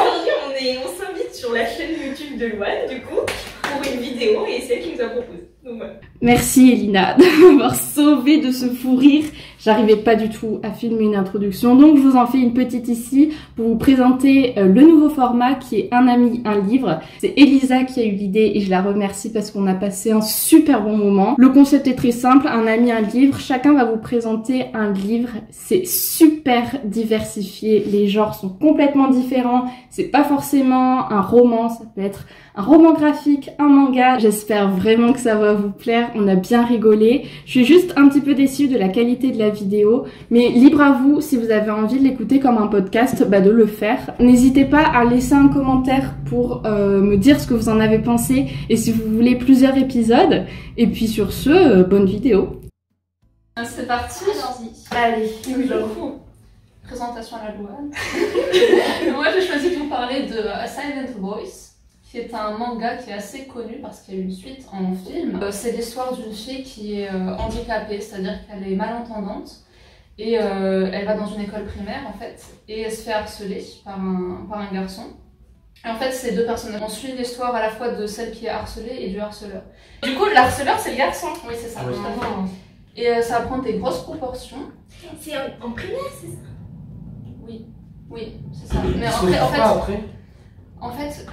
Aujourd'hui, on s'invite sur la chaîne YouTube de Louane, du coup, pour une vidéo, et c'est elle qui nous a proposé. Donc, voilà. Merci Elina de m'avoir sauvé de ce fou rire. J'arrivais pas du tout à filmer une introduction, donc je vous en fais une petite ici pour vous présenter le nouveau format qui est Un ami, un livre. C'est Elisa qui a eu l'idée et je la remercie parce qu'on a passé un super bon moment. Le concept est très simple, un ami, un livre. Chacun va vous présenter un livre. C'est super diversifié, les genres sont complètement différents. C'est pas forcément un roman, ça peut être un roman graphique, un manga. J'espère vraiment que ça va vous plaire. On a bien rigolé. Je suis juste un petit peu déçue de la qualité de la vidéo, mais libre à vous, si vous avez envie de l'écouter comme un podcast, de le faire. N'hésitez pas à laisser un commentaire pour me dire ce que vous en avez pensé et si vous voulez plusieurs épisodes. Et puis sur ce, bonne vidéo. C'est parti. Allez, Présentation à la Louane. Moi j'ai choisi de vous parler de A Silent Voice, qui est un manga qui est assez connu parce qu'il y a eu une suite en film. C'est l'histoire d'une fille qui est handicapée, c'est-à-dire qu'elle est malentendante et elle va dans une école primaire en fait et elle se fait harceler par un garçon. Et en fait, ces deux personnages, on suit l'histoire à la fois de celle qui est harcelée et du harceleur. Du coup, le harceleur c'est le garçon. Oui, c'est ça. Et ça va prendre des grosses proportions. c'est en primaire, c'est ça? Oui, c'est ça. Mais en fait,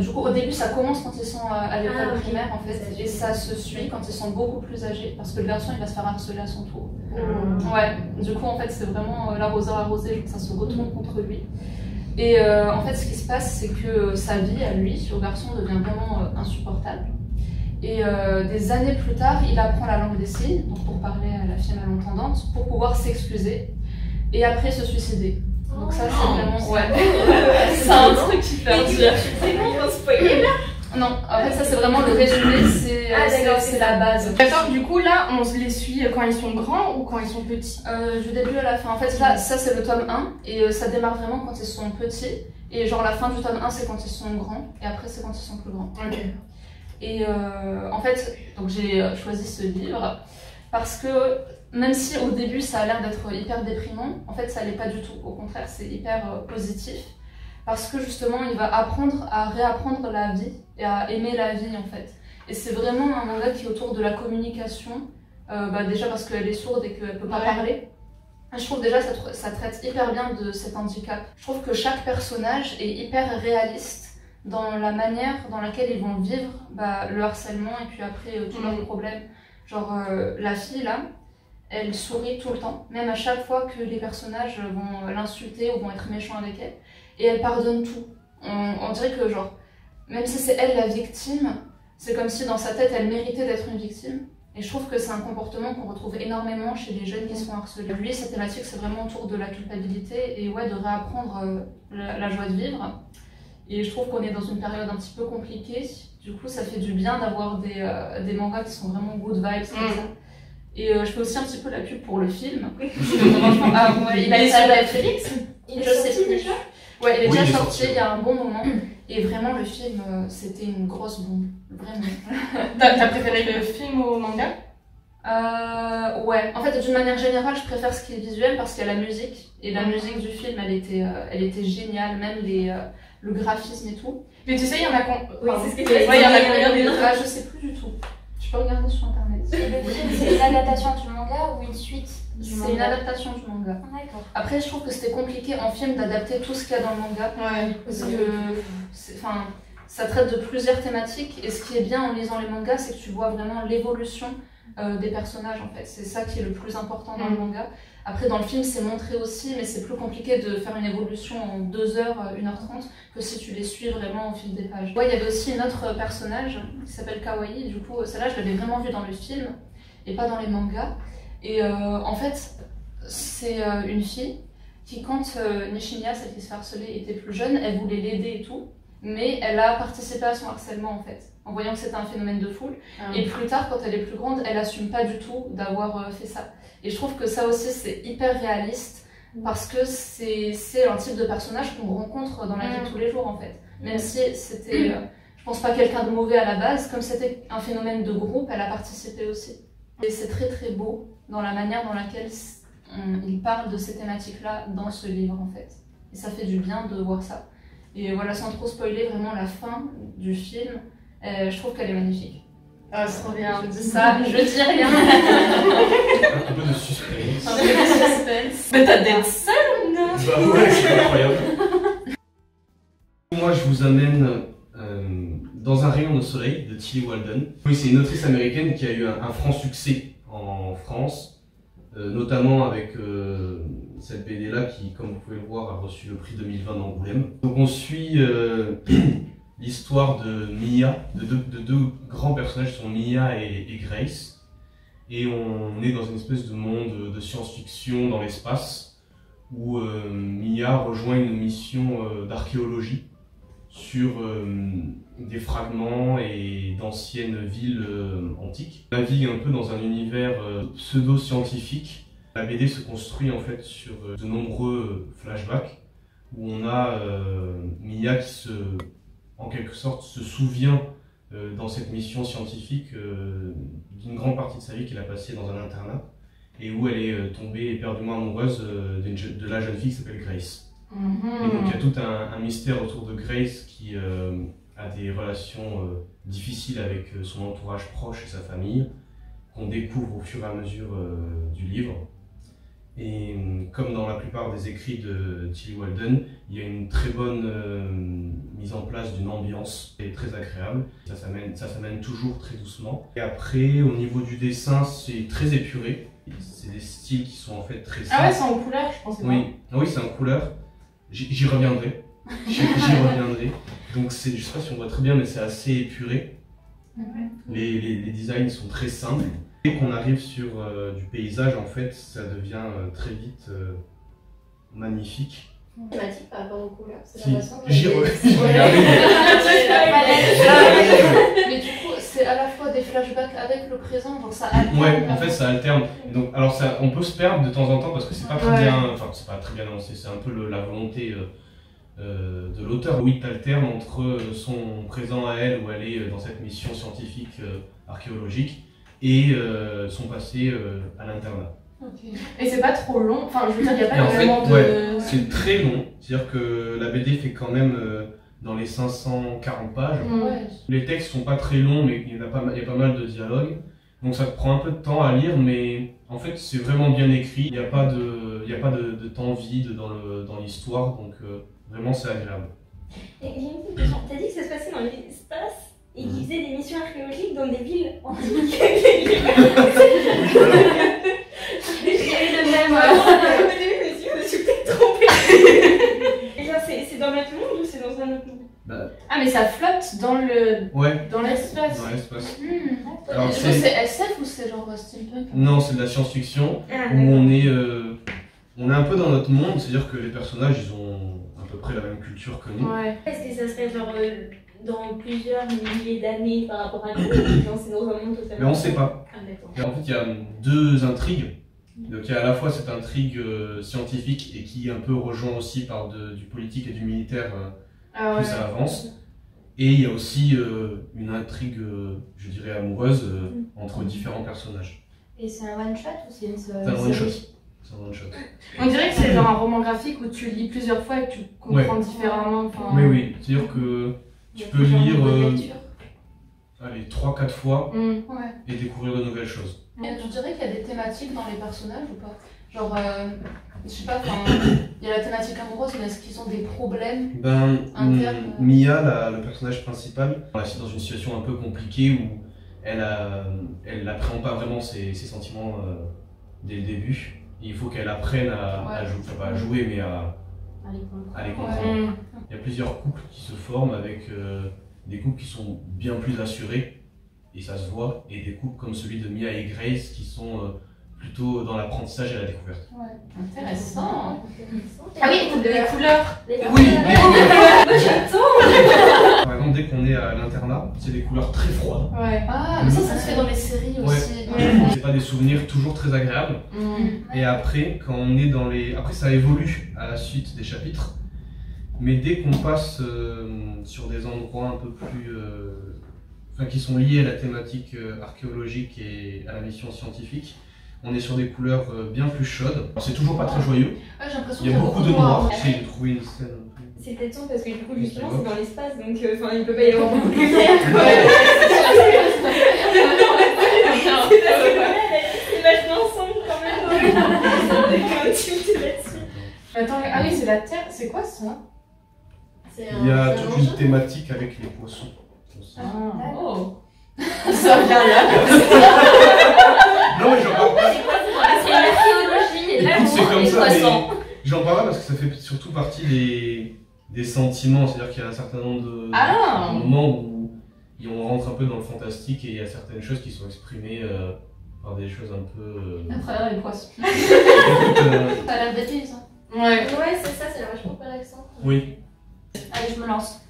du coup, au début, ça commence quand ils sont à l'école primaire, en fait, et ça se suit quand ils sont beaucoup plus âgés, parce que le garçon, il va se faire harceler à son tour. Ouais, du coup, en fait, c'est vraiment l'arroseur arrosé, ça se retourne contre lui. Et en fait, ce qui se passe, c'est que sa vie, à lui, au garçon, devient vraiment insupportable. Et des années plus tard, il apprend la langue des signes, donc pour parler à la fille malentendante, pour pouvoir s'excuser, et après se suicider. Donc ça, c'est vraiment... Ouais, c'est un truc hyper dur. C'est bon, on va spoiler là? Non, en fait, ça, c'est vraiment le résumé, c'est la base. D'accord, du coup là, on les suit quand ils sont grands ou quand ils sont petits? Du début à la fin. En fait, là, ça, c'est le tome 1, et ça démarre vraiment quand ils sont petits. Et genre, la fin du tome 1, c'est quand ils sont grands, et après, c'est quand ils sont plus grands. Ok. Et en fait, donc j'ai choisi ce livre parce que même si au début ça a l'air d'être hyper déprimant, en fait ça l'est pas du tout. Au contraire, c'est hyper positif parce que justement il va apprendre à réapprendre la vie et à aimer la vie en fait. Et c'est vraiment un manga qui est autour de la communication, déjà parce qu'elle est sourde et qu'elle peut pas parler. Je trouve déjà ça traite hyper bien de cet handicap. Je trouve que chaque personnage est hyper réaliste dans la manière dans laquelle ils vont vivre le harcèlement et puis après tous leurs problèmes. Genre la fille là, elle sourit tout le temps, même à chaque fois que les personnages vont l'insulter ou vont être méchants avec elle, et elle pardonne tout. On dirait que genre, même si c'est elle la victime, c'est comme si dans sa tête elle méritait d'être une victime. Et je trouve que c'est un comportement qu'on retrouve énormément chez les jeunes qui se font harceler. Lui, sa thématique c'est vraiment autour de la culpabilité et ouais, de réapprendre la joie de vivre. Et je trouve qu'on est dans une période un petit peu compliquée, du coup ça fait du bien d'avoir des mangas qui sont vraiment good vibes comme ça. Et je fais aussi un petit peu la pub pour le film. Franchement, il a été sur Netflix. Il est sorti déjà? Ouais, il est déjà sorti il y a un bon moment. Et vraiment le film, c'était une grosse bombe. Vraiment. T'as préféré le film au manga? Ouais, en fait d'une manière générale je préfère ce qui est visuel parce qu'il y a la musique. Et la musique du film elle était géniale, même le graphisme et tout. Mais tu sais, il y en a Oui, c'est ce que il y en a combien? Je sais plus du tout. Je peux regarder sur internet. C'est une adaptation du manga ou une suite du manga? C'est une adaptation du manga. D'accord. Après, je trouve que c'était compliqué en film d'adapter tout ce qu'il y a dans le manga. Ouais. Parce que ça traite de plusieurs thématiques. Et ce qui est bien en lisant les mangas, c'est que tu vois vraiment l'évolution des personnages en fait. C'est ça qui est le plus important dans le manga. Après dans le film c'est montré aussi, mais c'est plus compliqué de faire une évolution en 2 heures, 1h30 que si tu les suis vraiment au fil des pages. Ouais, il y avait aussi une autre personnage qui s'appelle Kawaii, du coup celle-là je l'avais vraiment vue dans le film et pas dans les mangas. Et en fait c'est une fille qui quand Nishinya, celle qui se fait harceler, était plus jeune, elle voulait l'aider et tout, mais elle a participé à son harcèlement en fait, en voyant que c'était un phénomène de foule. Et plus tard, quand elle est plus grande, elle assume pas du tout d'avoir fait ça. Et je trouve que ça aussi, c'est hyper réaliste, parce que c'est un type de personnage qu'on rencontre dans la vie de tous les jours, en fait. Même si c'était, je pense pas quelqu'un de mauvais à la base, comme c'était un phénomène de groupe, elle a participé aussi. Et c'est très très beau dans la manière dans laquelle il parle de ces thématiques-là dans ce livre, en fait. et ça fait du bien de voir ça. Et voilà, sans trop spoiler vraiment la fin du film, je trouve qu'elle est magnifique. Ah, c'est trop bien. Je dis ça, je dis rien. Un peu de suspense. Un peu de suspense. Mais t'as d'être seule, non? Bah ouais, c'est incroyable. Moi, je vous amène dans un rayon de soleil de Tillie Walden. Oui, c'est une autrice américaine qui a eu un franc succès en France, notamment avec cette BD-là qui, comme vous pouvez le voir, a reçu le prix 2020 d'Angoulême. Donc on suit l'histoire de Mia, de deux grands personnages qui sont Mia et Grace. Et on est dans une espèce de monde de science-fiction dans l'espace où Mia rejoint une mission d'archéologie sur des fragments et d'anciennes villes antiques. On navigue un peu dans un univers pseudo-scientifique. La BD se construit en fait sur de nombreux flashbacks où on a Mia qui en quelque sorte se souvient dans cette mission scientifique d'une grande partie de sa vie qu'elle a passée dans un internat et où elle est tombée éperdument amoureuse de la jeune fille qui s'appelle Grace. Et donc il y a tout un mystère autour de Grace qui a des relations difficiles avec son entourage proche et sa famille, qu'on découvre au fur et à mesure du livre. Et comme dans la plupart des écrits de Tillie Walden, il y a une très bonne mise en place d'une ambiance et très agréable. Ça s'amène toujours très doucement. Et après, au niveau du dessin, c'est très épuré. C'est des styles qui sont en fait très simples. Ah ouais, c'est en couleur, je pense. Oui, oui, c'est en couleur. J'y reviendrai. J'y reviendrai. Donc je sais pas si on voit très bien, mais c'est assez épuré. Les designs sont très simples. Dès qu'on arrive sur du paysage, en fait, ça devient très vite magnifique. Thématique par rapport aux couleurs, c'est Si. la façon dont J'y elle est- Mais du coup, c'est à la fois des flashbacks avec le présent, donc ça alterne. Ouais, en fait, ça alterne. Donc, alors, on peut se perdre de temps en temps parce que c'est pas très bien. Enfin, c'est pas très bien annoncé, c'est un peu la volonté de l'auteur. Oui, t'alternes entre son présent à elle, où elle est dans cette mission scientifique archéologique, et son passé à l'internat. Et c'est pas trop long, enfin je veux dire, il n'y a Et pas en fait, vraiment de. ouais, c'est très long. C'est-à-dire que la BD fait quand même dans les 540 pages. Ouais. Les textes sont pas très longs, mais il y a pas mal de dialogues. Donc ça te prend un peu de temps à lire, mais en fait c'est vraiment bien écrit. Il n'y a pas de temps vide dans l'histoire, donc vraiment c'est agréable. Et j'ai une petite question. T'as dit que ça se passait dans l'espace et qu'ils faisaient des missions archéologiques dans des villes antiques. J'ai eu le même. Au début, je me suis peut-être trompée. Et genre, c'est dans notre monde ou c'est dans un autre monde? Ah, mais ça flotte dans le. Ouais, Dans l'espace. dans l'espace. Alors, Alors, c'est SF ou c'est genre steampunk? Non, c'est de la science-fiction Ah, où on est un peu dans notre monde, c'est-à-dire que les personnages ils ont à peu près la même culture que nous. Ouais. Est-ce que ça serait genre dans plusieurs milliers d'années par rapport à nous? Non, c'est dans un monde totalement. Mais on sait pas. Ah, d'accord. Et en fait, il y a deux intrigues. Donc, il y a à la fois cette intrigue scientifique et qui un peu rejoint aussi par du politique et du militaire Ah plus ça avance. Et il y a aussi une intrigue, je dirais, amoureuse entre différents personnages. Et c'est un one shot ou c'est une C'est un one shot. série? C'est un one shot. On dirait que c'est genre un roman graphique où tu lis plusieurs fois et que tu comprends différemment. Enfin, Mais oui, c'est-à-dire que tu peux lire allez, 3-4 fois Ouais. et découvrir de nouvelles choses. Et tu dirais qu'il y a des thématiques dans les personnages ou pas? Genre, je sais pas, il y a la thématique amoureuse, mais est-ce qu'ils ont des problèmes? Ben, Interne. Mia, le personnage principal, elle est dans une situation un peu compliquée où elle n'appréhende pas vraiment ses sentiments dès le début. Et il faut qu'elle apprenne à jouer, enfin pas à jouer, mais à les comprendre. Il y a plusieurs couples qui se forment avec des couples qui sont bien plus assurés, et ça se voit, et des couples comme celui de Mia et Grace qui sont plutôt dans l'apprentissage et la découverte. Intéressant. Ah oui, Les couleurs. Oui, J'attends. Par exemple, dès qu'on est à l'internat, c'est des couleurs très froides. Ouais. Ah, mais ça se fait dans les séries aussi. C'est pas des souvenirs toujours très agréables. Et après, quand on est dans les... Après, ça évolue à la suite des chapitres. Mais dès qu'on passe sur des endroits un peu plus... enfin, qui sont liés à la thématique archéologique et à la mission scientifique, On est sur des couleurs bien plus chaudes. C'est toujours pas très joyeux. Ouais, j'ai l'impression Il y a beaucoup de noir. J'essaie de trouver une scène un peu. C'est peut-être ça parce que du coup, justement, c'est dans l'espace donc enfin, il peut pas y avoir beaucoup de lumière. C'est vachement ensemble quand même. Attends, ah oui, c'est la Terre. C'est quoi ça? Il y a toute une thématique avec les poissons. Oh. Ça vient là. Non mais j'en parle pas. C'est l'archéologie et Écoute, c'est l'amour comme des ça, mais poissons. j'en parle pas parce que ça fait surtout partie des sentiments. C'est-à-dire qu'il y a un certain nombre de moments où on rentre un peu dans le fantastique et il y a certaines choses qui sont exprimées par des choses un peu... À travers les poissons. Écoute, Ça a l'air bêtise. Ouais, c'est ça, c'est vachement relaxant. oui. Allez, je me lance.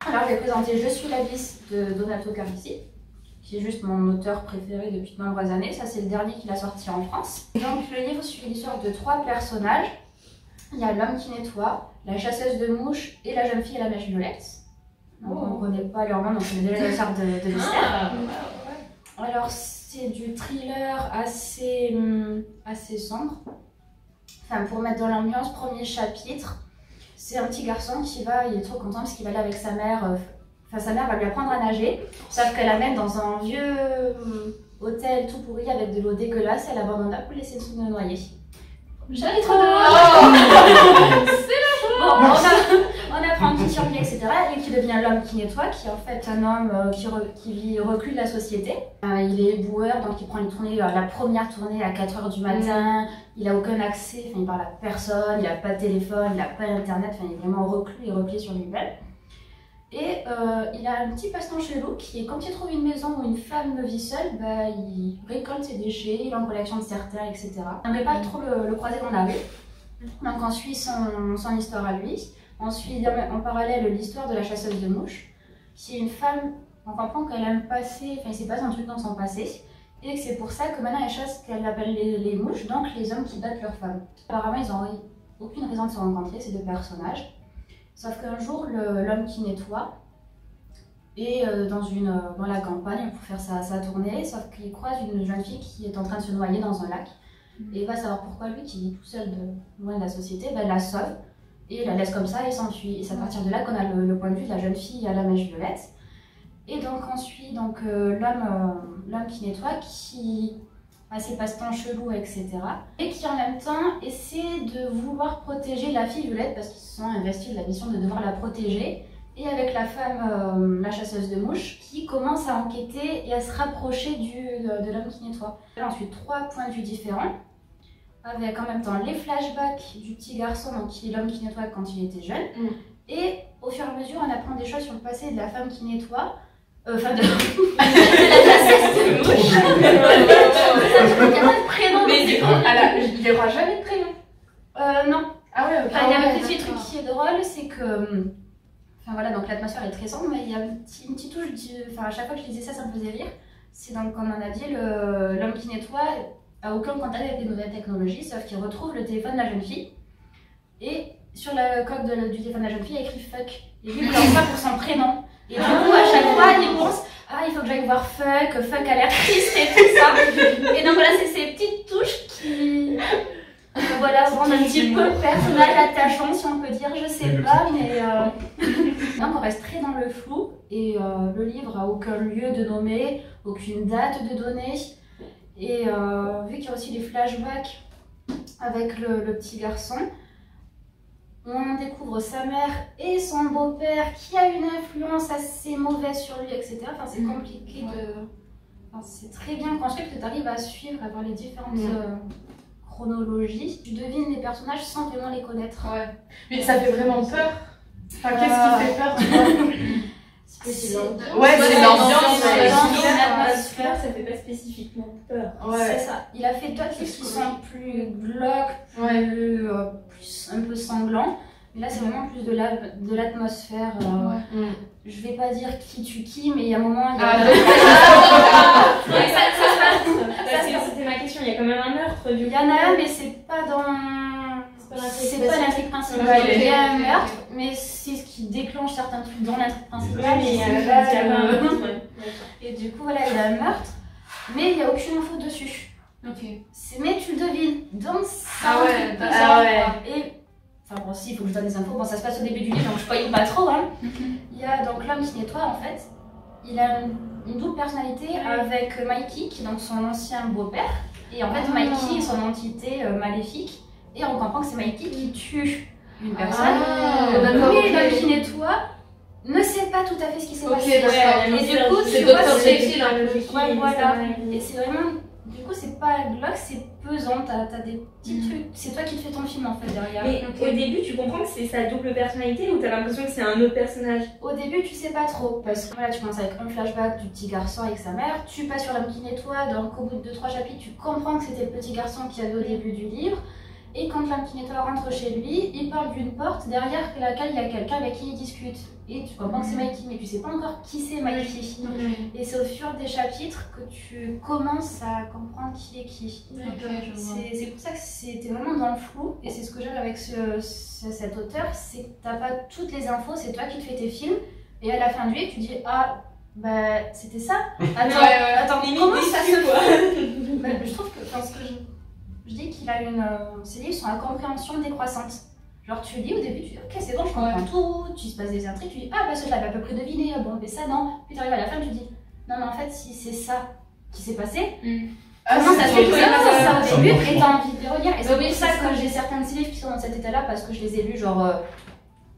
Alors, je vais présenter Je suis l'Abysse de Donato Carrisi, qui est juste mon auteur préféré depuis de nombreuses années. Ça, c'est le dernier qu'il a sorti en France. Et donc, le livre suit l'histoire de 3 personnages. Il y a l'homme qui nettoie, la chasseuse de mouches et la jeune fille à la mèche violette. Donc, on ne connaît pas leur nom, donc on est déjà une sorte de mystère. Alors, c'est du thriller assez sombre. Enfin, pour mettre dans l'ambiance, premier chapitre. C'est un petit garçon qui va, il est trop content parce qu'il va aller avec sa mère, enfin sa mère va lui apprendre à nager, sauf qu'elle l'amène dans un vieux hôtel tout pourri avec de l'eau dégueulasse, elle abandonne là pour laisser se noyer. J'allais trop Bon, on apprend qui survit, etc. Et qui devient l'homme qui nettoie, qui est en fait un homme qui vit reclus de la société. Il est boueur, donc il prend une tournée, la première tournée à 4h du matin. Il n'a aucun accès, enfin, il parle à personne, il n'a pas de téléphone, il n'a pas d'internet, enfin, il est vraiment reclus et replié sur lui-même. Et il a un petit passe-temps chelou qui est quand il trouve une maison où une femme vit seule, bah, il récolte ses déchets, il est en collection de certains, etc. On n'aimerait pas trop le croiser dans la rue. Donc on suit son histoire à lui. On suit en parallèle l'histoire de la chasseuse de mouches, qui est une femme, on comprend qu'elle aime passer, enfin il s'est passé un truc dans son passé, et que c'est pour ça que maintenant elle chasse ce qu'elle appelle les mouches, donc les hommes qui battent leurs femmes. Apparemment ils n'ont aucune raison de se rencontrer, ces 2 personnages. Sauf qu'un jour, l'homme qui nettoie est dans la campagne pour faire sa tournée, sauf qu'il croise une jeune fille qui est en train de se noyer dans un lac. Et il va savoir pourquoi lui, qui vit tout seul loin de la société, ben, la sauve et la laisse comme ça et s'enfuit. Et c'est à partir de là qu'on a le point de vue de la jeune fille à la mèche violette. Et donc on suit l'homme qui nettoie, qui a ses passe-temps chelous, etc. Et qui en même temps essaie de vouloir protéger la fille violette parce qu'ils se sont investis de la mission de devoir la protéger. Et avec la femme, la chasseuse de mouches, qui commence à enquêter et à se rapprocher de l'homme qui nettoie. Ensuite, 3 points de vue différents, avec en même temps les flashbacks du petit garçon, donc qui est l'homme qui nettoie quand il était jeune. Et au fur et à mesure, on apprend des choses sur le passé de la femme qui nettoie. Enfin, de la chasseuse de mouches. Il n'y a pas de prénom. Mais du coup, il n'y aura jamais de prénom. Non. Ah ouais, ok. Enfin, il y a un petit truc qui est drôle, c'est que... Enfin voilà, donc l'atmosphère est très sombre, mais il y a une petite touche, enfin à chaque fois que je lisais ça, ça me faisait rire. C'est donc, comme on a dit, l'homme qui nettoie a aucun contact avec les nouvelles technologies, sauf qu'il retrouve le téléphone de la jeune fille. Et sur la coque du téléphone de la jeune fille, il y a écrit fuck. Et lui, il lance ça pour son prénom. Et du coup, à chaque fois, il pense, ah, il faut que j'aille voir fuck a l'air triste et tout ça. Et donc voilà, c'est ces petites touches qui... Voilà, rendre un petit peu le personnage attachant, si on peut dire, je sais pas, mais... Donc on reste très dans le flou, et le livre a aucun lieu de nommer, aucune date de donner, et vu qu'il y a aussi des flashbacks avec le petit garçon, on découvre sa mère et son beau-père qui a une influence assez mauvaise sur lui, etc. Enfin, c'est compliqué de... Enfin, c'est très bien construit que tu arrives à suivre, à voir les différentes... chronologie, tu devines les personnages sans vraiment les connaître. Ouais. Mais ça fait vraiment peur. Enfin, qu'est-ce qui fait peur? C'est l'ambiance. Ouais, c'est l'ambiance. L'atmosphère, ça fait pas spécifiquement peur. Ouais. C'est ça. Il a fait d'autres livres qui sont plus glauques, plus un peu sanglants. Mais là, c'est vraiment plus de l'atmosphère. Je vais pas dire qui tue qui, mais il y a un moment... C'était ma question, il y a quand même un meurtre du coup. Il y en a un, mais c'est pas dans... C'est pas l'intrigue principale. Il y a un meurtre, mais c'est ce qui déclenche certains trucs dans l'intrigue principale. Et du coup, voilà, il y a un meurtre, mais il n'y a aucune info dessus. Mais tu le devines. Donc ça. Ah ouais, ça, et enfin bon, si, il faut que je donne des infos. Bon, ça se passe au début du livre, donc je spoil pas trop. Hein. Il y a donc l'homme qui nettoie, en fait. Il a une double personnalité avec Mikey, qui est donc son ancien beau-père. Et en fait, Mikey est son entité maléfique. Et on comprend que c'est Mikey qui tue une personne. Mais l'homme qui nettoie ne sait pas tout à fait ce qui s'est passé. Et du coup, c'est tu vois, Dr. c'est... Jekyll un peu. Ouais, voilà. Et c'est vraiment... Du coup, c'est pas glauque, c'est pesant. T'as des petits trucs. C'est toi qui te fais ton film, en fait, derrière. Mais au début, tu comprends que c'est sa double personnalité ou t'as l'impression que c'est un autre personnage? Au début, tu sais pas trop, parce que voilà, tu commences avec un flashback du petit garçon avec sa mère, tu passes sur l'homme qui nettoie, donc au bout de 2-3 chapitres, tu comprends que c'était le petit garçon qui avait au début du livre, et quand l'homme qui nettoie rentre chez lui, il parle d'une porte derrière laquelle il y a quelqu'un avec qui il discute. Et tu comprends que c'est Mikey, mais tu sais pas encore qui c'est Mikey. Et c'est au fur des chapitres que tu commences à comprendre qui est qui. C'est pour ça que c'était vraiment dans le flou, et c'est ce que j'aime avec cet auteur, c'est que t'as pas toutes les infos, c'est toi qui te fais tes films, et à la fin du livre, tu dis ah bah c'était ça. Attends, comment ça se fait? Bah, je trouve que ce que je dis qu'il a ces livres sont à compréhension décroissante. Genre tu lis au début, tu dis ok c'est bon, je comprends tout, tu se passes des intrigues, tu dis ah bah ça je l'avais à peu près deviné, bon mais ça non, puis tu arrives à la fin tu dis non mais en fait si c'est ça qui s'est passé, comment ça se fait que c'est pas ça au début et t'as envie de les relire. Et c'est pour ça que j'ai certains de ces livres qui sont dans cet état là, parce que je les ai lus genre,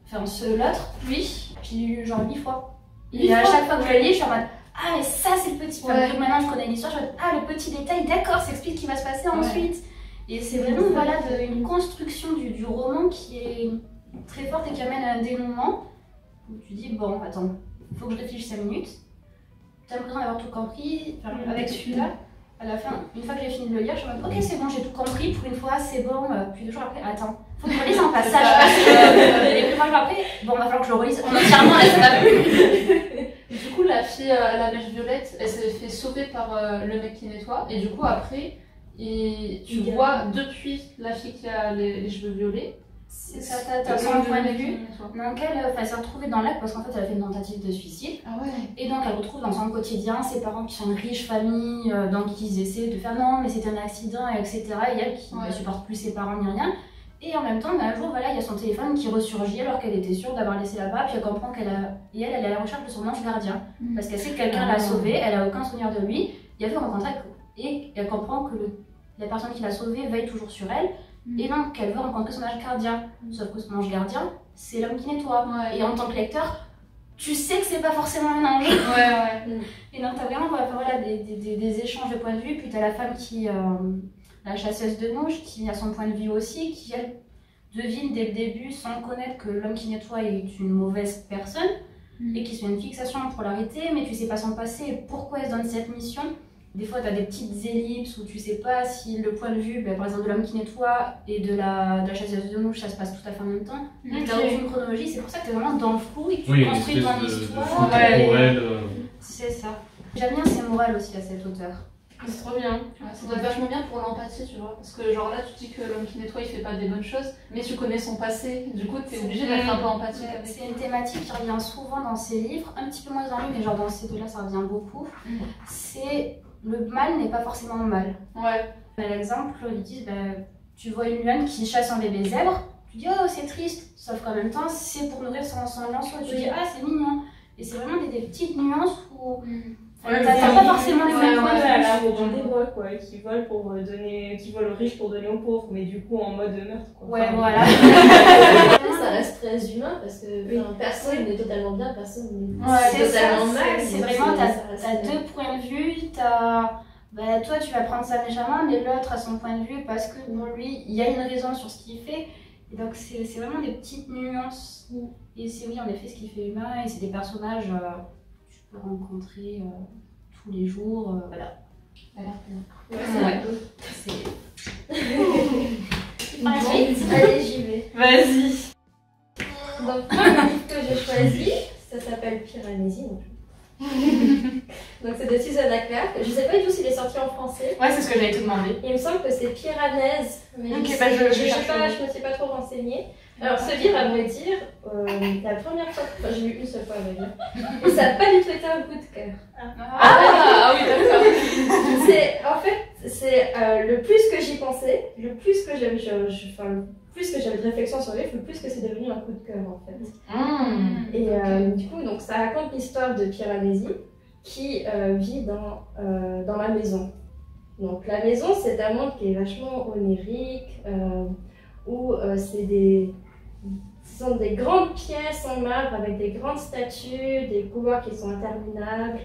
enfin l'autre, lui, je l'ai lu genre 8 fois. Et à chaque fois que je le lis, je suis en mode ah mais ça c'est le petit, maintenant je connais l'histoire, je me dis ah le petit détail, d'accord, ça explique ce qui va se passer ensuite. Et c'est vraiment voilà, une construction du roman qui est très forte et qui amène à un dénouement où tu dis bon attends, il faut que je réfléchisse 5 minutes. T'as l'impression d'avoir tout compris. Enfin, avec celui-là, à la fin, une fois que j'ai fini de le lire, je me dis ok c'est bon, j'ai tout compris, pour une fois c'est bon. Puis 2 jours après, attends, faut que je relise un passage parce que et puis 3 jours après, bon va falloir que je le relise entièrement, là ça va plus. Du coup la fille à la mèche violette, elle s'est fait sauver par le mec qui nettoie, et du coup après et tu vois depuis la fille qui a les cheveux violets. C'est ça, t'as son point de vue. Donc elle s'est retrouvée dans le lac parce qu'en fait elle a fait une tentative de suicide. Ah ouais. Et donc elle retrouve dans son quotidien ses parents qui sont une riche famille, donc ils essaient de faire non mais c'était un accident, etc. Et elle qui ne supporte plus ses parents ni rien. Et en même temps, un jour, voilà, il y a son téléphone qui ressurgit alors qu'elle était sûre d'avoir laissé là-bas, puis elle comprend qu'elle est à la recherche de son ange gardien. Parce qu'elle sait que quelqu'un l'a sauvée, elle a aucun souvenir de lui, il avait rencontré et elle comprend que la personne qui l'a sauvée veille toujours sur elle, et donc qu'elle veut rencontrer son ange gardien. Sauf que son ange gardien, c'est l'homme qui nettoie. Et en tant que lecteur, tu sais que c'est pas forcément un ange. Et donc t'as vraiment voilà, des échanges de points de vue, puis t'as la femme qui... la chasseuse de mouches qui a son point de vue aussi, qui elle devine dès le début sans connaître que l'homme qui nettoie est une mauvaise personne et qui se fait une fixation pour l'arrêter, mais tu sais pas son passé et pourquoi elle se donne cette mission. Des fois tu as des petites ellipses où tu sais pas si le point de vue, par exemple de l'homme qui nettoie et de la chasseuse de mouches, ça se passe tout à fait en même temps. Tu n'as aucune chronologie, c'est pour ça que tu es vraiment dans le flou et que tu construis ton histoire. C'est ça. J'aime bien ces morales aussi à cet auteur. C'est trop bien. Ça doit être vachement bien pour l'empathie, tu vois. Parce que genre là, tu dis que l'homme qui nettoie, il fait pas des bonnes choses, mais tu connais son passé. Du coup, t'es obligé d'être un peu empathique avec. C'est une thématique qui revient souvent dans ces livres, un petit peu moins dans lui, mais genre dans ces deux-là, ça revient beaucoup. C'est le mal n'est pas forcément mal. Par exemple, ils disent, tu vois une lionne qui chasse un bébé zèbre, tu dis oh c'est triste, sauf qu'en même temps, c'est pour nourrir son lionceau. Tu dis ah c'est mignon. Et c'est vraiment des petites nuances où t'as pas forcément les mêmes points de vue. Au des bois, quoi, qui volent aux riches pour donner aux pauvres, mais du coup en mode meurtre, quoi. Voilà. Ça reste très humain parce que personne n'est totalement bien, personne n'est totalement mal. C'est vraiment, t'as 2 points de vue, toi tu vas prendre ça méchamment, mais l'autre a son point de vue parce que pour lui, il y a une raison sur ce qu'il fait. Et donc c'est vraiment des petites nuances. Et c'est oui en effet ce qui fait humain, et c'est des personnages que tu peux rencontrer tous les jours. Voilà. Allez, j'y vais. Vas-y. Donc, le livre que j'ai choisi, ça s'appelle Piranesi. Donc, c'est de Susanna Clark. Je sais pas du tout s'il est sorti en français. Ouais, c'est ce que j'allais te demander. Il me semble que c'est Piranèse, mais je me suis pas trop renseignée. Alors, ce livre, à vrai dire, la première fois, j'ai lu une seule fois, à vrai dire, et ça n'a pas du tout été un coup de cœur. Ah oui, d'accord. En fait, c'est le plus que j'y pensais, le plus que j'avais, le plus que j'avais de réflexion sur le livre, le plus que c'est devenu un coup de cœur en fait. Et du coup, donc ça raconte l'histoire de Piranesi qui vit dans la maison. Donc la maison, c'est un monde qui est vachement onirique, où ce sont des grandes pièces en marbre avec des grandes statues, des couloirs qui sont interminables.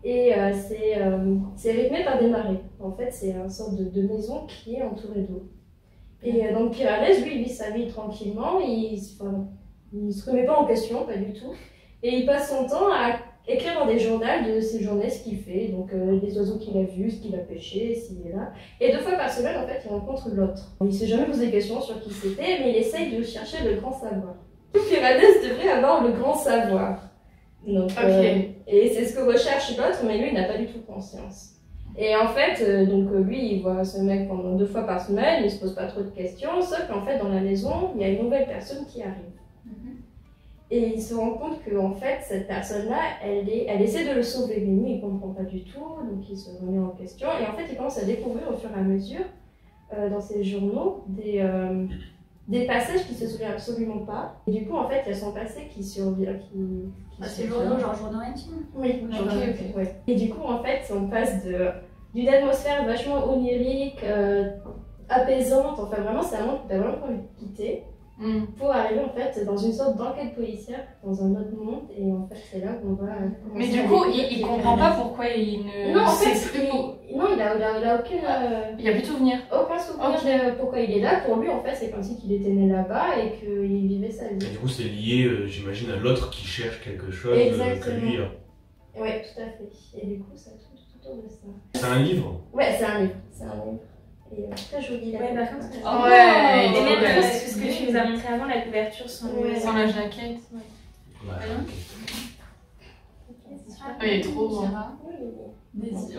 Et c'est rythmé par des marées. En fait, c'est une sorte de maison qui est entourée d'eau. Et donc Piranesi, lui, il vit sa vie tranquillement, il se remet pas en question, pas du tout. Et il passe son temps à écrire dans des journaux de ses journées ce qu'il fait, donc les oiseaux qu'il a vus, ce qu'il a pêché, s'il est là. Et 2 fois par semaine, en fait, il rencontre l'autre. Il s'est jamais posé de questions sur qui c'était, mais il essaye de chercher le grand savoir. Piranesi devrait avoir le grand savoir. Donc, et c'est ce que recherche l'autre, mais lui, il n'a pas du tout conscience. Et en fait, donc lui, il voit ce mec pendant 2 fois par semaine, il se pose pas trop de questions, sauf qu'en fait, dans la maison, il y a une nouvelle personne qui arrive. Et il se rend compte que en fait, cette personne-là, elle essaie de le sauver, mais lui, il comprend pas du tout, donc il se remet en question. Et en fait, il commence à découvrir au fur et à mesure, dans ses journaux, des passages qu'il se souvient absolument pas. Et du coup, en fait, il y a son passé qui survient. C'est journaux, genre journaux intimes. Oui, Ok. ouais. Et du coup, en fait, on passe d'une atmosphère vachement onirique, apaisante. Enfin, vraiment, c'est un monde que t'as vraiment pas envie de quitter. Pour arriver en fait dans une sorte d'enquête policière dans un autre monde, et en fait c'est là qu'on va commencer. Mais du coup il comprend pas pourquoi il ne non, en fait, sait plus il a aucune il y a plus de souvenir. Aucun souvenir de pourquoi il est là. Pour lui en fait c'est comme si qu'il était né là-bas et qu'il vivait sa vie. Et du coup c'est lié j'imagine à l'autre qui cherche quelque chose que lui a. Ouais, tout à fait. Et du coup ça tourne tout autour de ça. C'est un livre? Ouais, c'est un livre. Et très joli la couverture. Et même ce que tu nous as montré avant, la couverture sans la jaquette. Il est trop beau.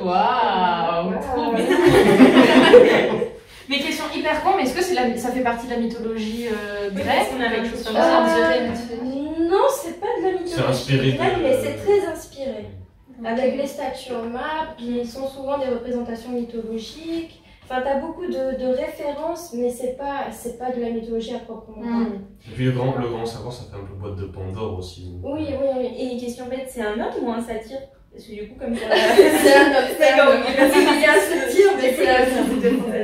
Waouh, trop bien. Mais question hyper con, mais est-ce que ça fait partie de la mythologie grecque? On a quelque chose comme ça. Non, c'est pas de la mythologie grecque, mais c'est très inspiré. Avec les statues en marbre qui sont souvent des représentations mythologiques. Enfin, t'as beaucoup de références, mais c'est pas de la mythologie à proprement parler. Et puis le grand savoir, ça fait un peu boîte de Pandore aussi. Oui. Et une question bête, c'est un homme ou un satyre? Parce que du coup, comme ça. C'est un homme. Il y a un satyre, mais c'est un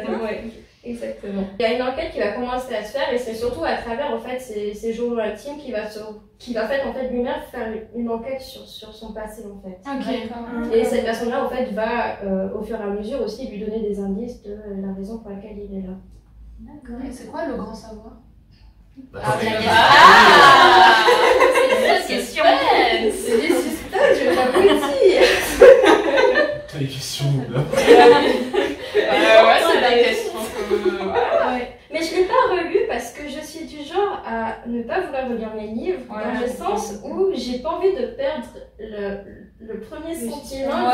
homme. Ouais, exactement. Il y a une enquête qui va commencer à se faire, et c'est surtout à travers en fait ces journaux intimes qui va faire en fait lui-même faire une enquête sur son passé en fait. Ok. Et cette personne-là en fait va au fur et à mesure aussi lui donner des indices de la raison pour laquelle il est là. D'accord. Et c'est quoi le grand savoir? C'est une question. C'est des systèmes, je vais pas vous dire. Les questions là. Ouais, c'est des questions. Mais je l'ai pas relu parce que je suis du genre à ne pas vouloir relire mes livres, dans le sens où j'ai pas envie de perdre le premier sentiment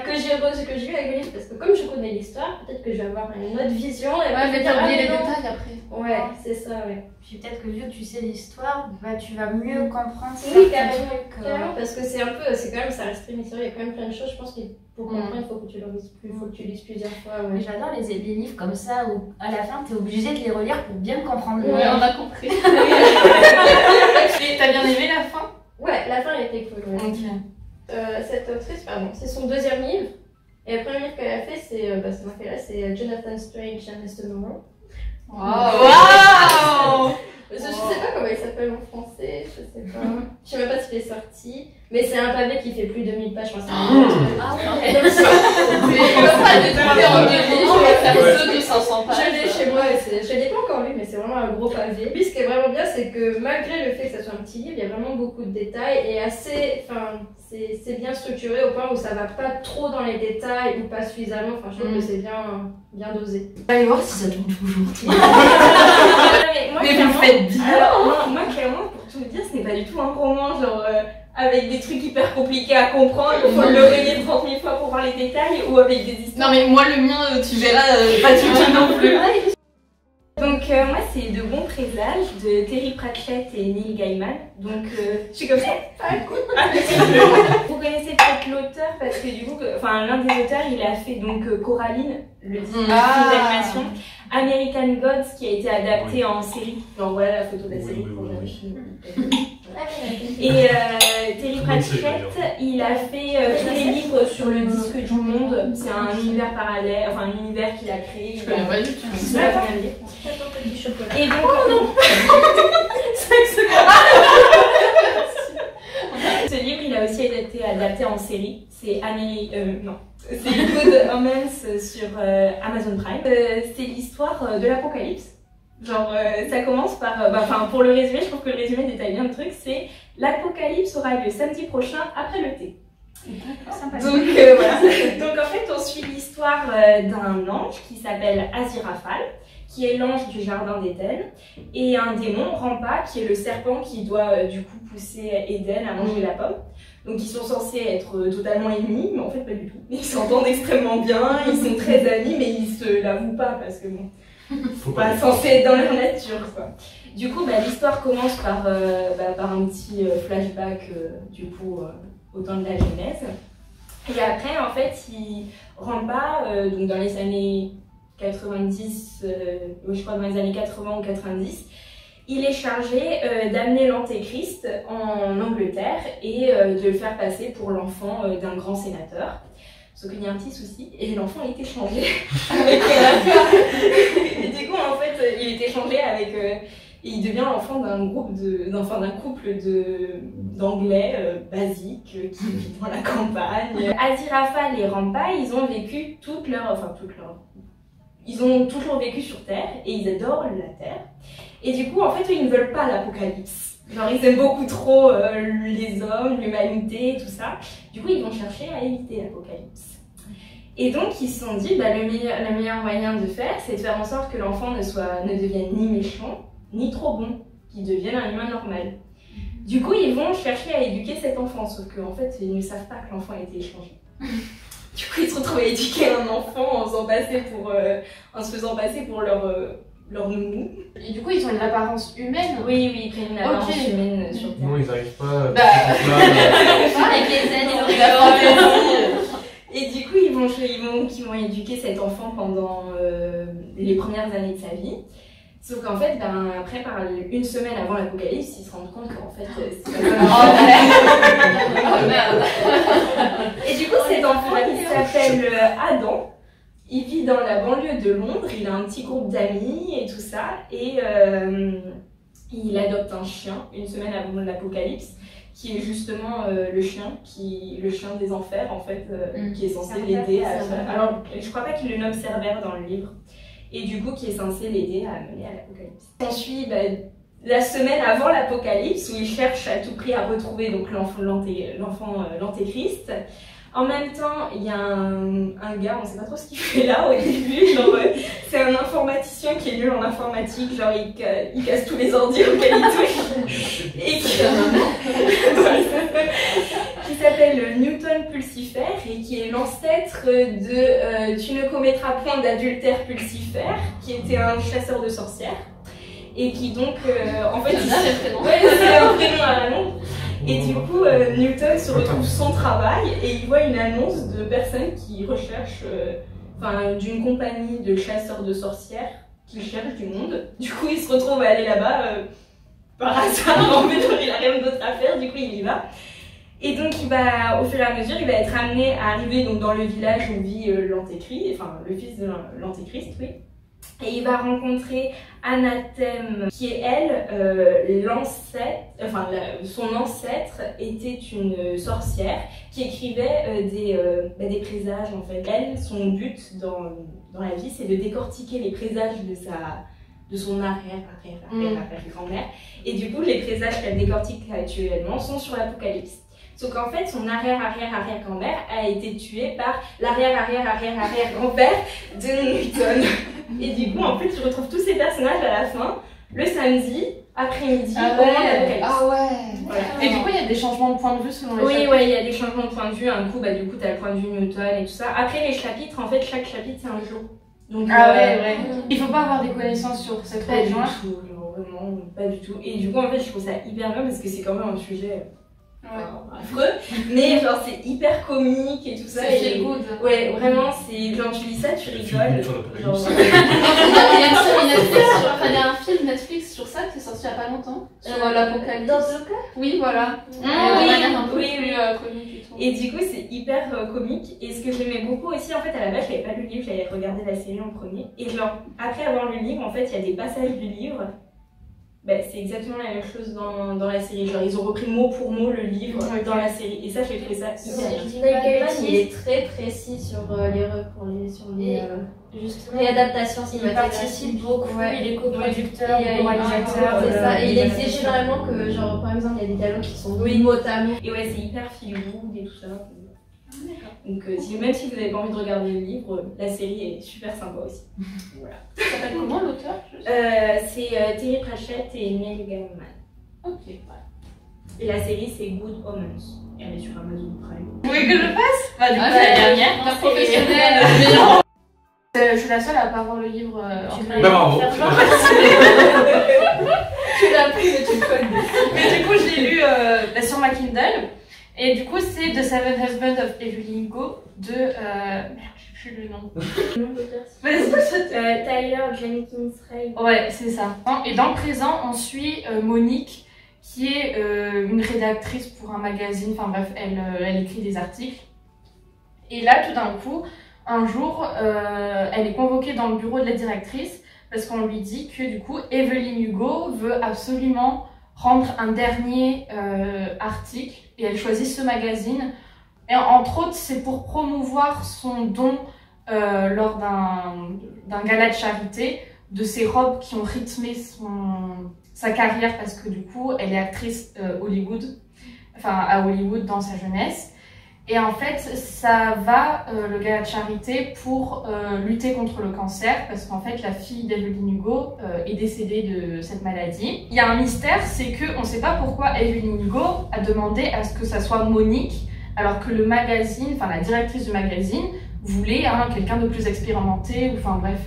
que j'ai eu avec le livre, parce que comme je connais l'histoire, peut-être que je vais avoir une autre vision. Et mais t'as oublié les détails après. Ouais, c'est ça, ouais. Puis peut-être que vu que tu sais l'histoire, bah, tu vas mieux comprendre Oui, certains trucs. Carrément, parce que c'est quand même, ça reste très mystérieux, il y a quand même plein de choses, je pense que pour comprendre, il faut que tu le lises plusieurs fois. Mais j'adore les livres comme ça où à la fin t'es obligé de les relire pour bien comprendre. Ouais, on a compris. Et t'as bien aimé la fin? Ouais, la fin elle était cool. Ouais. Cette autrice, c'est son 2e livre. Et le premier livre qu'elle a fait, c'est Jonathan Strange and Mr. Norrell. Waouh! Je sais pas comment il s'appelle en français, je sais même pas s'il est sorti, mais c'est un pavé qui fait plus de 1000 pages, je pense. Mais pas de faire 200 pages. Je l'ai chez moi, je l'ai pas encore lu, mais c'est vraiment un gros pavé. Puis ce qui est vraiment bien, c'est que malgré le fait que ça soit un petit livre, il y a vraiment beaucoup de détails et c'est bien structuré au point où ça va pas trop dans les détails ou pas suffisamment. Enfin, je trouve que c'est bien dosé. Allez voir si ça tourne toujours. Mais vous faites bien. Alors, moi, clairement, pour tout vous dire, ce n'est pas du tout un roman, genre, avec des trucs hyper compliqués à comprendre, il faut le relire 30 000 fois pour voir les détails, ou avec des histoires. Non, mais moi, le mien, tu verras, pas du tout non plus. Donc, Donc moi c'est De bons présages de Terry Pratchett et Neil Gaiman. Donc je suis comme ça. Vous connaissez peut-être l'auteur parce que du coup, l'un des auteurs il a fait donc Coraline, le film d'animation, American Gods qui a été adapté en série. Donc voilà la photo de la série. Et Terry Pratchett, il a fait tous les livres sur le disque du monde. C'est un univers parallèle, enfin un univers qu'il a créé. Je connais pas du tout. Et donc, oh non. Ce livre, il a aussi été adapté en série. C'est Good Omens sur Amazon Prime. C'est l'histoire de l'apocalypse. Genre, ça commence par, pour le résumé, je trouve que le résumé détaille bien le truc, c'est l'apocalypse aura lieu samedi prochain après le thé. Donc voilà. Donc en fait, on suit l'histoire d'un ange qui s'appelle Aziraphale, qui est l'ange du jardin d'Éden, et un démon, Rampa, qui est le serpent qui doit du coup pousser Éden à manger la pomme. Donc ils sont censés être totalement ennemis, mais en fait pas du tout. Ils s'entendent extrêmement bien, ils sont très amis, mais ils se l'avouent pas parce que bon. Pas censé être dans leur nature quoi. Du coup l'histoire commence par un petit flashback du coup au temps de la Genèse. Et après en fait il Rampa donc dans les années 90, je crois dans les années 80 ou 90, il est chargé d'amener l'Antéchrist en Angleterre et de le faire passer pour l'enfant d'un grand sénateur. Sauf qu'il y a un petit souci, et l'enfant a été changé avec et du coup, en fait, il a été changé avec... et il devient l'enfant d'un couple d'anglais basiques qui vivent dans la campagne. Aziraphale et Rampa, ils ont vécu ils ont toujours vécu sur Terre, et ils adorent la Terre. Et du coup, en fait, ils ne veulent pas l'apocalypse. Genre, ils aiment beaucoup trop les hommes, l'humanité, tout ça. Du coup, ils vont chercher à éviter l'apocalypse. Et donc, ils se sont dit, le meilleur moyen de faire, c'est de faire en sorte que l'enfant ne devienne ni méchant, ni trop bon, qu'il devienne un humain normal. Du coup, ils vont chercher à éduquer cet enfant, sauf qu'en fait, ils ne savent pas que l'enfant a été échangé. Du coup, ils se retrouvent à éduquer un enfant en se faisant passer pour leur nounou. Et du coup, ils ont une apparence humaine. Oui, ils prennent une apparence humaine sur Terre. Non, ils n'arrivent pas avec les ailes et du coup, ils vont éduquer cet enfant pendant les premières années de sa vie. Sauf qu'en fait, après, une semaine avant l'apocalypse, ils se rendent compte qu'en fait, c'est pas merde. Et du coup, cet enfant, il s'appelle Adam. Il vit dans la banlieue de Londres, il a un petit groupe d'amis et tout ça, et il adopte un chien une semaine avant l'apocalypse, qui est justement le chien des enfers en fait, qui est censé l'aider à... Alors, je crois pas qu'il le nomme Cerbère dans le livre, et du coup qui est censé l'aider à mener à l'apocalypse. On suit la semaine avant l'apocalypse où il cherche à tout prix à retrouver donc l'antéchrist. En même temps, il y a un gars, on sait pas trop ce qu'il fait là au début, genre c'est un informaticien qui est nul en informatique, genre il casse tous les ordi auxquels il touche, et qui s'appelle Newton Pulsifère et qui est l'ancêtre de Tu ne commettras point d'adultère Pulsifère, qui était un chasseur de sorcières, et qui donc, en fait, c'est un prénom à la longue. Et du coup, Newton se retrouve son travail et il voit une annonce de personnes qui recherchent, d'une compagnie de chasseurs de sorcières qui cherchent du monde. Du coup, il se retrouve à aller là-bas par hasard, en fait, il n'a rien d'autre à faire, du coup, il y va. Et donc, au fur et à mesure, il va être amené à arriver donc, dans le village où vit l'Antéchrist, le fils de l'Antéchrist, oui. Et il va rencontrer Anathème, qui est elle, son ancêtre était une sorcière qui écrivait des présages en fait. Elle, son but dans la vie, c'est de décortiquer les présages de son arrière-grand-mère. Et du coup, les présages qu'elle décortique actuellement sont sur l'apocalypse. Sauf qu'en fait, son arrière-arrière-arrière-grand-mère a été tuée par l'arrière-arrière-arrière-arrière-grand-père de Newton. Et du coup, en fait, tu retrouves tous ces personnages à la fin, le samedi, après-midi, au moment de l'apocalypse. Ah ouais. Voilà. Et du coup, il y a des changements de point de vue selon les chapitres. Oui, il y a des changements de point de vue. Un coup, du coup, tu as le point de vue Newton et tout ça. Après, les chapitres, en fait, chaque chapitre, c'est un jour. Donc, ouais. Il faut pas avoir des connaissances sur cette Pas du religion. tout, genre vraiment pas du tout. Et du coup, en fait, je trouve ça hyper bien parce que c'est quand même un sujet affreux, mais genre c'est hyper comique et tout ça. C'est Et feel good. ouais, vraiment, c'est genre tu lis ça, tu rigoles. Genre, Il y a un film Netflix sur ça qui est sorti il y a pas longtemps. Sur l'apocalypse. Dans ce cas, Oui, voilà. oui, De manière un peu oui, plus oui. comique et tout. Et du coup, c'est hyper comique. Et ce que j'aimais beaucoup aussi, en fait, à la base, j'avais pas lu le livre, j'avais regardé la série en premier. Et genre, après avoir lu le livre, en fait, il y a des passages du livre. Ben, c'est exactement la même chose dans la série. Genre, ils ont repris mot pour mot le livre dans la série. Et ça, j'ai trouvé ça hyper bien. Neil Gaiman, il est très précis sur les réadaptations Il cinématographiques. participe beaucoup, il est coproducteur, Et, co-réalisateur. c'est ça. Et il exige généralement que, genre, par exemple, il y a des dialogues qui sont mot à mot. Et ouais, c'est hyper feel good et tout ça. Donc, même si vous n'avez pas envie de regarder le livre, la série est super sympa aussi. Voilà. Ça s'appelle comment l'auteur? C'est Terry Pratchett et Neil Gaiman. Ok. Et la série, c'est Good Omens. Et elle est sur Amazon Prime. Vous voulez que je le fasse? Bah, du coup, Ah, la j'ai- dernière. D'un professionnel. Je suis la seule à pas avoir le livre. Bah bravo. Tu l'as pris, mais tu le connais. Mais du coup, je l'ai lu sur ma Kindle. Et du coup, c'est The Seven Husbands of Evelyn Hugo de. Merde, je sais plus le nom. Vas-y. Tyler Jenkins Reid. Ouais, c'est ça. Et dans le présent, on suit Monique, qui est une rédactrice pour un magazine. Enfin bref, elle écrit des articles. Et là, tout d'un coup, un jour, elle est convoquée dans le bureau de la directrice parce qu'on lui dit que du coup, Evelyn Hugo veut absolument rendre un dernier article et elle choisit ce magazine. Et entre autres, c'est pour promouvoir son don lors d'un gala de charité de ses robes qui ont rythmé sa carrière parce que du coup, elle est actrice à Hollywood dans sa jeunesse. Et en fait, ça va, le gala de charité, pour lutter contre le cancer, parce qu'en fait, la fille d'Evelyn Hugo est décédée de cette maladie. Il y a un mystère, c'est qu'on ne sait pas pourquoi Evelyn Hugo a demandé à ce que ça soit Monique, alors que le magazine, enfin la directrice du magazine, voulait quelqu'un de plus expérimenté, enfin bref.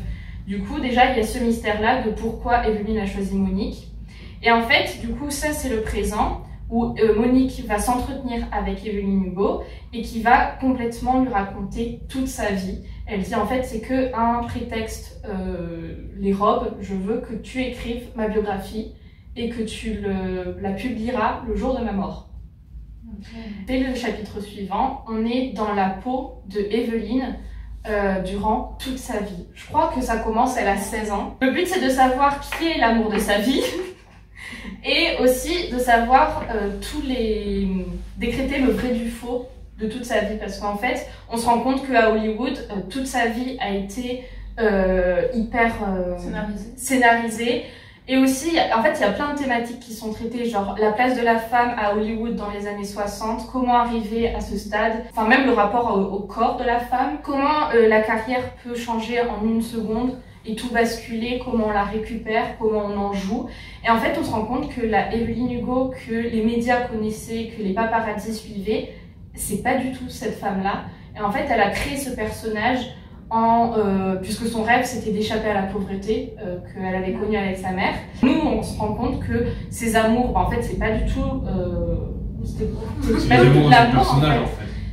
Du coup, déjà, il y a ce mystère-là de pourquoi Evelyn a choisi Monique. Et en fait, du coup, ça, c'est le présent, où Monique va s'entretenir avec Evelyn Hugo et qui va complètement lui raconter toute sa vie. Elle dit en fait c'est que un prétexte, les robes, je veux que tu écrives ma biographie et que tu la publieras le jour de ma mort. Dès le chapitre suivant, on est dans la peau de Evelyn durant toute sa vie. Je crois que ça commence, elle a 16 ans. Le but c'est de savoir qui est l'amour de sa vie. Et aussi de savoir décréter le vrai du faux de toute sa vie. Parce qu'en fait, on se rend compte qu'à Hollywood, toute sa vie a été hyper scénarisée. Et aussi, en fait, il y a plein de thématiques qui sont traitées, genre la place de la femme à Hollywood dans les années 60, comment arriver à ce stade, enfin même le rapport au corps de la femme, comment la carrière peut changer en une seconde, et tout basculer, comment on la récupère, comment on en joue. Et en fait, on se rend compte que la Evelyn Hugo que les médias connaissaient, que les paparazzis suivaient, c'est pas du tout cette femme-là. Et en fait, elle a créé ce personnage puisque son rêve, c'était d'échapper à la pauvreté qu'elle avait connue avec sa mère. Nous, on se rend compte que ses amours, en fait, c'est pas du tout... c'est pas du tout de l'amour, en fait.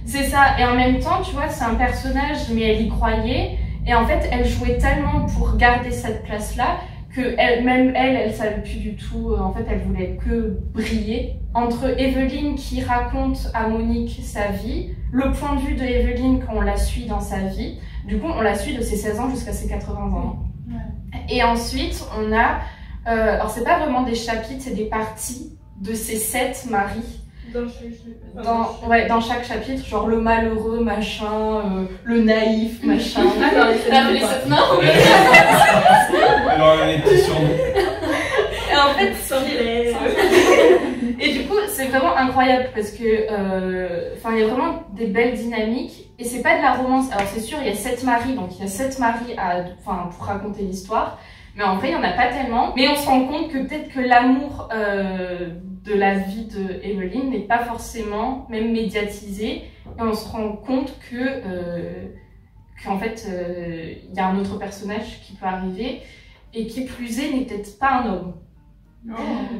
C'est ça. Et en même temps, tu vois, c'est un personnage, mais elle y croyait. Et en fait, elle jouait tellement pour garder cette place-là que elle savait plus du tout. En fait, elle voulait que briller. Entre Evelyn qui raconte à Monique sa vie, le point de vue de Evelyn quand on la suit dans sa vie. Du coup, on la suit de ses 16 ans jusqu'à ses 80 ans. Ouais. Et ensuite, on a... alors, c'est pas vraiment des chapitres, c'est des parties de ses 7 maris. Dans chaque chapitre, genre le malheureux, machin, le naïf, machin. Non. Alors, on a des petits surnoms. Et en fait, et du coup, c'est vraiment incroyable parce que, il y a vraiment des belles dynamiques et c'est pas de la romance. Alors, c'est sûr, il y a 7 maris, donc il y a 7 maris pour raconter l'histoire. Mais en vrai, il n'y en a pas tellement. Mais on se rend compte que peut-être que l'amour de la vie de Evelyn n'est pas forcément même médiatisé. Et on se rend compte que qu'en fait, il y a un autre personnage qui peut arriver, et qui plus est, n'est peut-être pas un homme.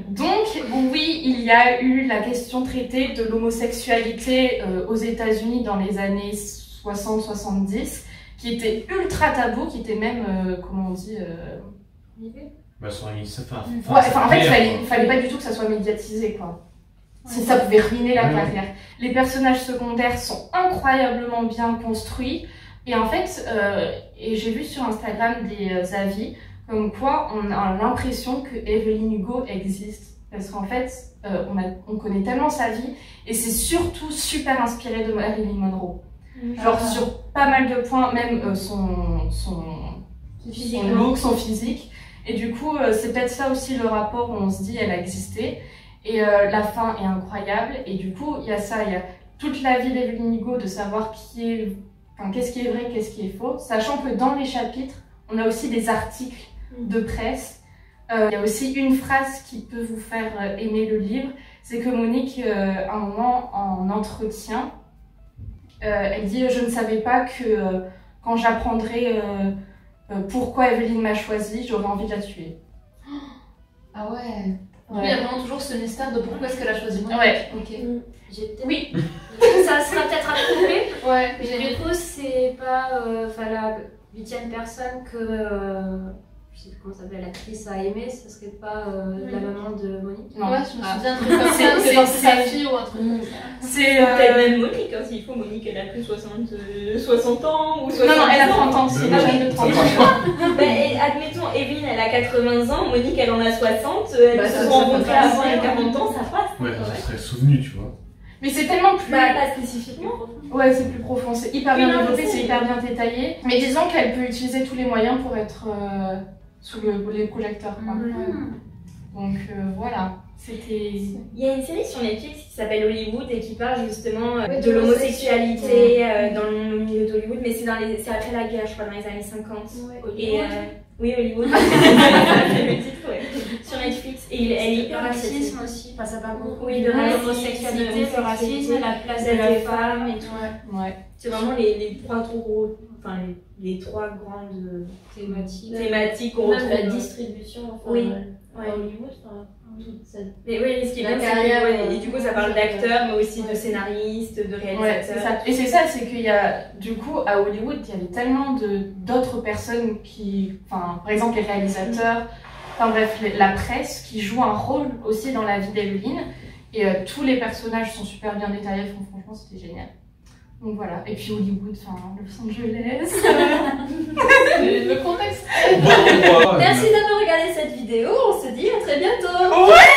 Donc, oui, il y a eu la question traitée de l'homosexualité aux États-Unis dans les années 60-70, qui était ultra tabou, qui était même, comment on dit, Bah, ça, en fait, il fallait pas du tout que ça soit médiatisé, quoi. Ça pouvait ruiner la carrière. Les personnages secondaires sont incroyablement bien construits, et en fait, et j'ai vu sur Instagram des avis comme quoi on a l'impression que Evelyn Hugo existe, parce qu'en fait, on connaît tellement sa vie, et c'est surtout super inspiré de Marilyn Monroe. Genre sur pas mal de points, même son look, son physique. Et du coup, c'est peut-être ça aussi le rapport où on se dit elle a existé. Et la fin est incroyable. Et du coup, il y a ça, il y a toute la vie d'Evelyn Hugo, de savoir qu'est-ce qui est vrai, qu'est-ce qui est faux. Sachant que dans les chapitres, on a aussi des articles de presse. Il y a aussi une phrase qui peut vous faire aimer le livre. C'est que Monique, à un moment, en entretien, elle dit « Je ne savais pas que quand j'apprendrai pourquoi Evelyn m'a choisie, j'aurais envie de la tuer. » Ah ouais. Il y a vraiment toujours ce mystère de pourquoi est-ce qu'elle a choisi Monique. Ouais, ok. Oui. Ça sera peut-être à prouver. Ouais. Mais du coup, c'est pas la 8e personne que... je sais plus comment s'appelle, l'actrice a aimé, ce serait pas la maman de Monique? Non. Ouais, je me souviens de ça, c'est sa fille ou un truc comme ça. C'est peut-être même Monique, hein, s'il faut. Monique, elle a plus 60 ans ou 60 ans. Non, elle a 30 ans, c'est une jeune de 30 ans. Admettons, Evelyn, elle a 80 ans, Monique, elle en a 60, elles se sont rencontrées avant et 40 ans, ça passe. Ouais, ça serait souvenu, tu vois. Mais c'est tellement plus... pas spécifiquement. Ouais, c'est plus profond, c'est hyper bien développé, c'est hyper bien détaillé. Mais disons qu'elle peut utiliser tous les moyens pour être sous les projecteurs, quoi. Donc voilà, c'était... Il y a une série sur Netflix qui s'appelle Hollywood et qui parle justement de l'homosexualité dans le milieu d'Hollywood, mais c'est après la guerre, je crois, dans les années 50. Et, oui, Hollywood. C'est le titre, ouais. Sur Netflix. Et elle est le racisme aussi, ça parle beaucoup. Oui, de l'homosexualité, le racisme, la place de la femme et tout. Ouais. C'est vraiment les trois gros, enfin les trois grandes thématiques qu'on retrouve. La distribution, enfin, à Hollywood, toute cette... Mais oui, ce qui est bien, carrière, et du coup ça parle d'acteurs, mais aussi de scénaristes, de réalisateurs. Et c'est ça, c'est qu'il y a, du coup, à Hollywood, il y avait tellement d'autres personnes qui, enfin, par exemple les réalisateurs, enfin bref, la presse, qui joue un rôle aussi dans la vie d'Evelyn. Et tous les personnages sont super bien détaillés, franchement c'était génial. Donc voilà, et puis Hollywood, enfin Los Angeles, le contexte. Merci d'avoir regardé cette vidéo, on se dit à très bientôt. Ouais.